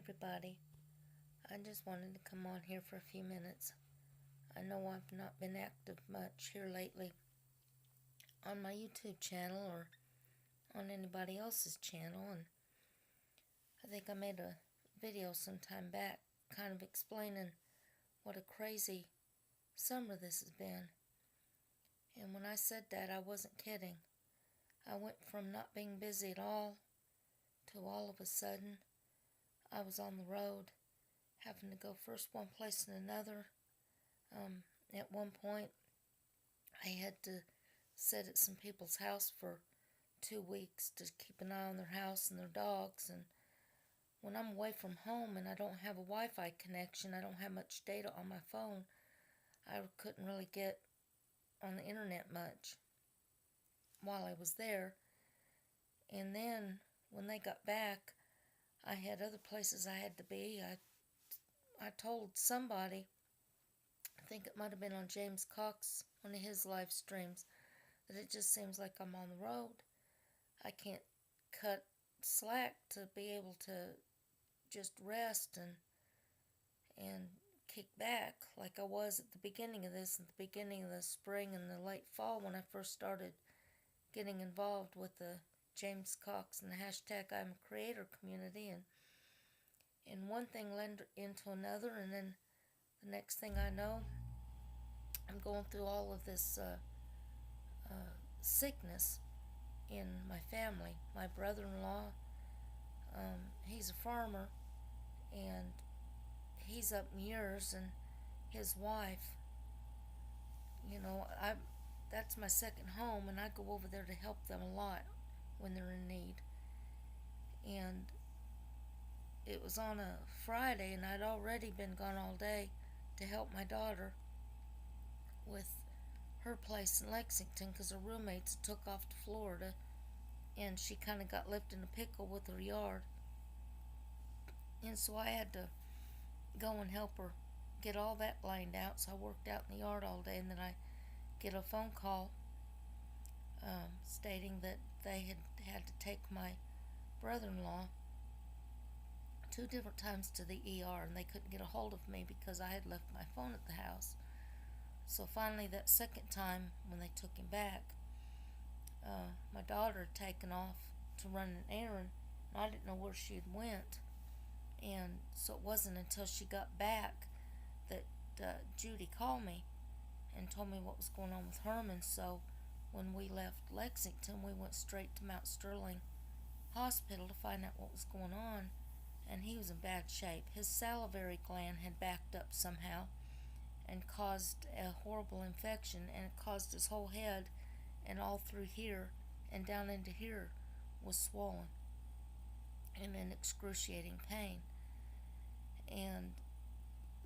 everybody. I just wanted to come on here for a few minutes. I know I've not been active much here lately on my YouTube channel or on anybody else's channel, and I think I made a video some time back kind of explaining what a crazy summer this has been. And when I said that, I wasn't kidding. I went from not being busy at all to all of a sudden I was on the road, having to go first one place and another. At one point, I had to sit at some people's house for 2 weeks to keep an eye on their house and their dogs. And when I'm away from home and I don't have a Wi-Fi connection, I don't have much data on my phone, I couldn't really get on the internet much while I was there. And then when they got back, I had other places I had to be. I told somebody, I think it might have been on James Cox, one of his live streams, that it just seems like I'm on the road. I can't cut slack to be able to just rest and kick back like I was at the beginning of this, at the beginning of the spring and the late fall when I first started getting involved with the James Cox and the hashtag I'm a Creator community, and one thing led into another, and then the next thing I know, I'm going through all of this sickness in my family. My brother-in-law, he's a farmer, and he's up in years, and his wife, that's my second home, and I go over there to help them a lot when they're in need. And it was on a Friday, and I'd already been gone all day to help my daughter with her place in Lexington because her roommates took off to Florida, and she kind of got left in a pickle with her yard. And so I had to go and help her get all that lined out. So I worked out in the yard all day, and then I get a phone call stating that they had to take my brother-in-law 2 different times to the ER, and they couldn't get a hold of me because I had left my phone at the house. So finally, that second time when they took him back, my daughter had taken off to run an errand, and I didn't know where she had went. And so it wasn't until she got back that Judy called me and told me what was going on with Herman. So when we left Lexington, we went straight to Mount Sterling Hospital to find out what was going on, and he was in bad shape. His salivary gland had backed up somehow and caused a horrible infection, and it caused his whole head and all through here and down into here was swollen and in excruciating pain. And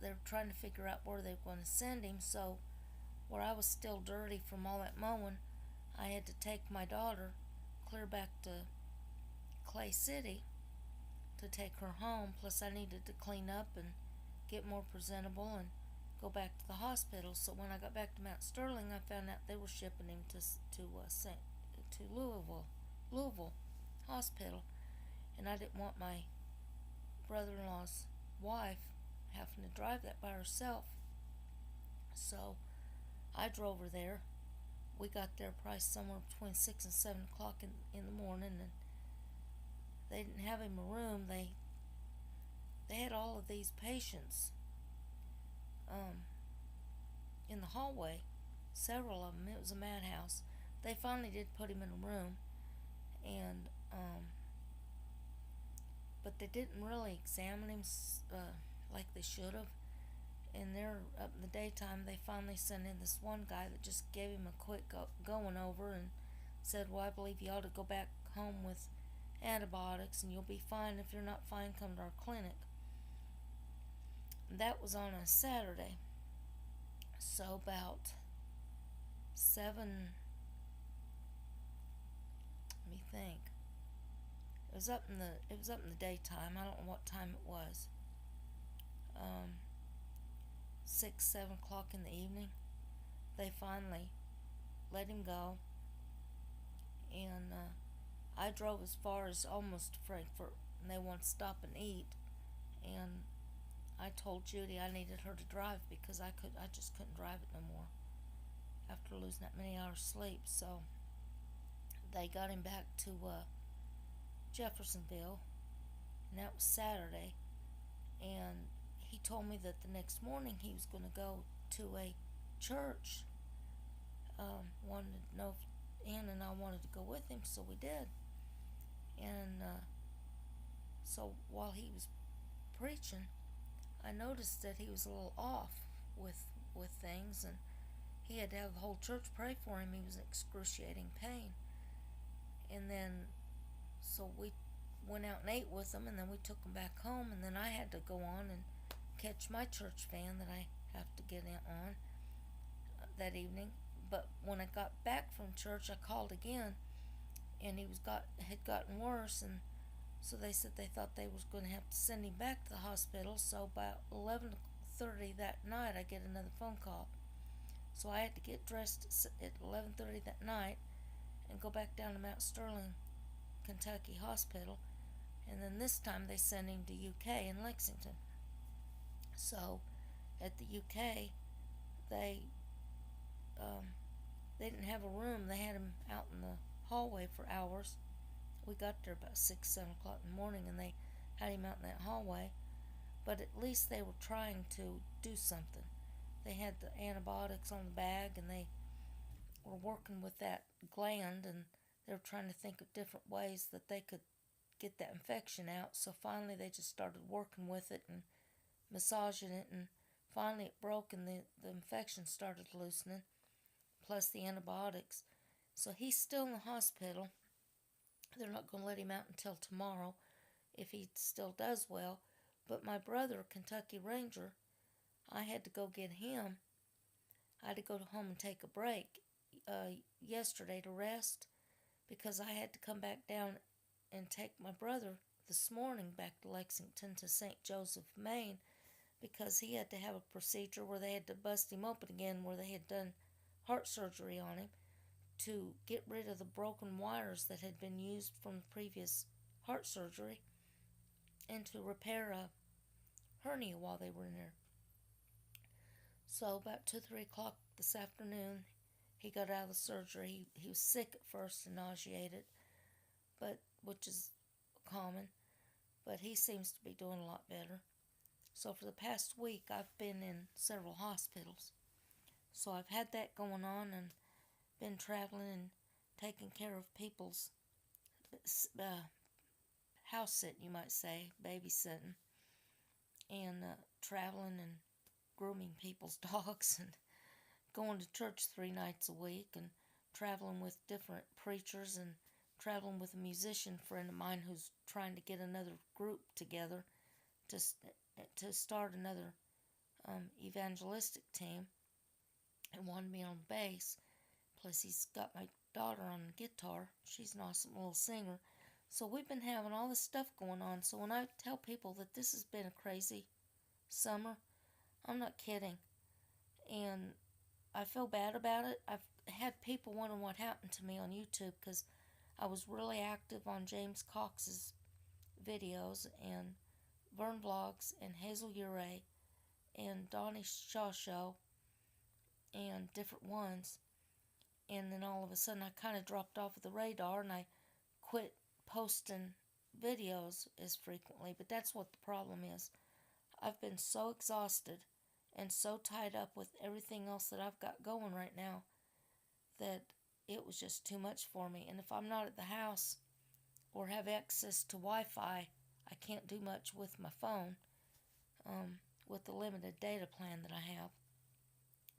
they were trying to figure out where they were going to send him. So where I was still dirty from all that mowing, I had to take my daughter clear back to Clay City to take her home. Plus I needed to clean up and get more presentable and go back to the hospital. So when I got back to Mount Sterling, I found out they were shipping him to Louisville Hospital, and I didn't want my brother-in-law's wife having to drive that by herself. So I drove her there. We got there probably somewhere between 6 and 7 o'clock in the morning, and they didn't have him a room. They had all of these patients in the hallway, several of them. It was a madhouse. They finally did put him in a room, and but they didn't really examine him like they should have. And there, up in the daytime, they finally sent in this one guy that just gave him a quick going over and said, well, I believe you ought to go back home with antibiotics and you'll be fine. If you're not fine, come to our clinic. That was on a Saturday. So about 7, let me think. It was up in the daytime. I don't know what time it was. 6, 7 o'clock in the evening. They finally let him go, and I drove as far as almost Frankfort, and they wanted to stop and eat. and I told Judy I needed her to drive because I just couldn't drive it no more after losing that many hours sleep. So they got him back to Jeffersonville, and that was Saturday. And he told me that the next morning he was going to go to a church. Wanted to know if Ann and I wanted to go with him, so we did. And so while he was preaching, I noticed that he was a little off with things, and he had to have the whole church pray for him. He was in excruciating pain. And then, so we went out and ate with him, and then we took him back home, and then I had to go on and catch my church van that I have to get on that evening. But when I got back from church, I called again, and had gotten worse, and so they said they thought they was going to have to send him back to the hospital. So about 11:30 that night, I get another phone call. So I had to get dressed at 11:30 that night and go back down to Mount Sterling, Kentucky hospital. And then this time they sent him to UK in Lexington. So at the UK, they didn't have a room. They had him out in the hallway for hours. We got there about 6, 7 o'clock in the morning, and they had him out in that hallway. But at least they were trying to do something. They had the antibiotics on the bag, and they were working with that gland, and they were trying to think of different ways that they could get that infection out. So finally they just started working with it and massaging it, and finally it broke, and the infection started loosening, plus the antibiotics. So he's still in the hospital. They're not going to let him out until tomorrow if he still does well. But my brother, Kentucky Ranger, I had to go get him. I had to go home and take a break yesterday to rest, because I had to come back down and take my brother this morning back to Lexington to St. Joseph, Maine, because he had to have a procedure where they had to bust him open again, where they had done heart surgery on him to get rid of the broken wires that had been used from the previous heart surgery, and to repair a hernia while they were in there. So about 2, 3 o'clock this afternoon, he got out of the surgery. He was sick at first and nauseated, but which is common, but he seems to be doing a lot better. So for the past week, I've been in several hospitals. So I've had that going on and been traveling and taking care of people's house sitting, you might say, babysitting, and traveling and grooming people's dogs, and going to church 3 nights a week, and traveling with different preachers, and traveling with a musician friend of mine who's trying to get another group together to start another evangelistic team, and wanted me on bass. Plus he's got my daughter on the guitar. She's an awesome little singer. So we've been having all this stuff going on. So when I tell people that this has been a crazy summer, I'm not kidding. And I feel bad about it. I've had people wondering what happened to me on YouTube, because I was really active on James Cox's videos, and Vern Vlogs, and Hazel Uray, and Donnie Shaw Show, and different ones. And then all of a sudden I kind of dropped off of the radar, and I quit posting videos as frequently. But that's what the problem is. I've been so exhausted and so tied up with everything else that I've got going right now that it was just too much for me. And if I'm not at the house or have access to Wi-Fi, I can't do much with my phone, with the limited data plan that I have.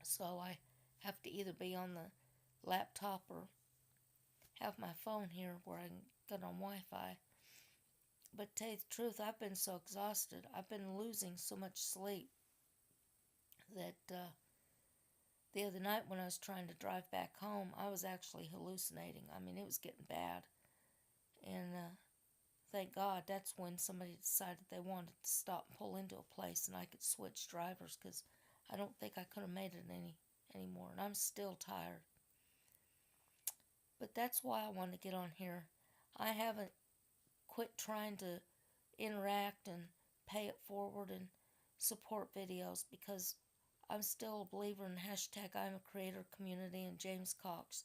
So I have to either be on the laptop or have my phone here where I can get on Wi-Fi. But to tell you the truth, I've been so exhausted. I've been losing so much sleep that the other night when I was trying to drive back home, I was actually hallucinating. I mean, it was getting bad. And thank God that's when somebody decided they wanted to stop and pull into a place and I could switch drivers, because I don't think I could have made it anymore. And I'm still tired. But that's why I wanted to get on here. I haven't quit trying to interact and pay it forward and support videos, because I'm still a believer in hashtag I'm a creator community and James Cox.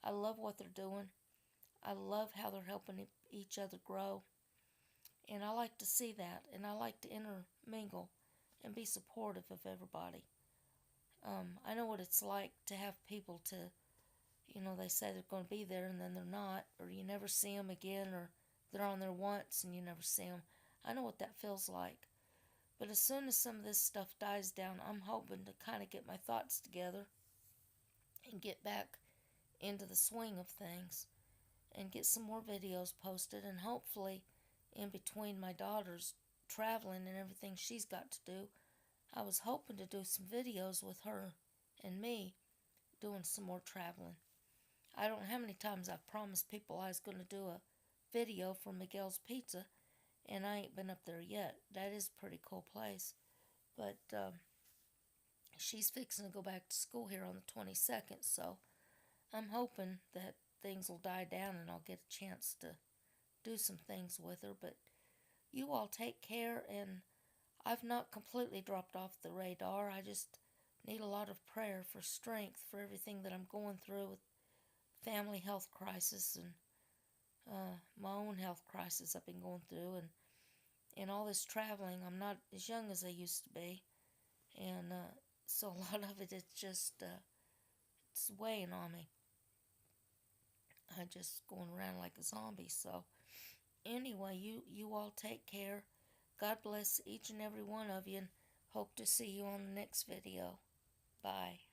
I love what they're doing. I love how they're helping each other grow. And I like to see that. And I like to intermingle and be supportive of everybody. I know what it's like to have people to, they say they're going to be there and then they're not, or you never see them again, or they're on there once and you never see them. I know what that feels like. But as soon as some of this stuff dies down, I'm hoping to kind of get my thoughts together and get back into the swing of things and get some more videos posted, and hopefully in between my daughter's traveling and everything she's got to do, I was hoping to do some videos with her and me doing some more traveling. I don't know how many times I've promised people I was going to do a video for Miguel's Pizza, and I ain't been up there yet. That is a pretty cool place. But she's fixing to go back to school here on the 22nd, so I'm hoping that things will die down and I'll get a chance to do some things with her. But you all take care, and I've not completely dropped off the radar. I just need a lot of prayer for strength for everything that I'm going through with family health crisis and my own health crisis I've been going through, and all this traveling. I'm not as young as I used to be, and so a lot of it is just it's weighing on me. I'm just going around like a zombie. So anyway, you all take care. God bless each and every one of you, and hope to see you on the next video. Bye.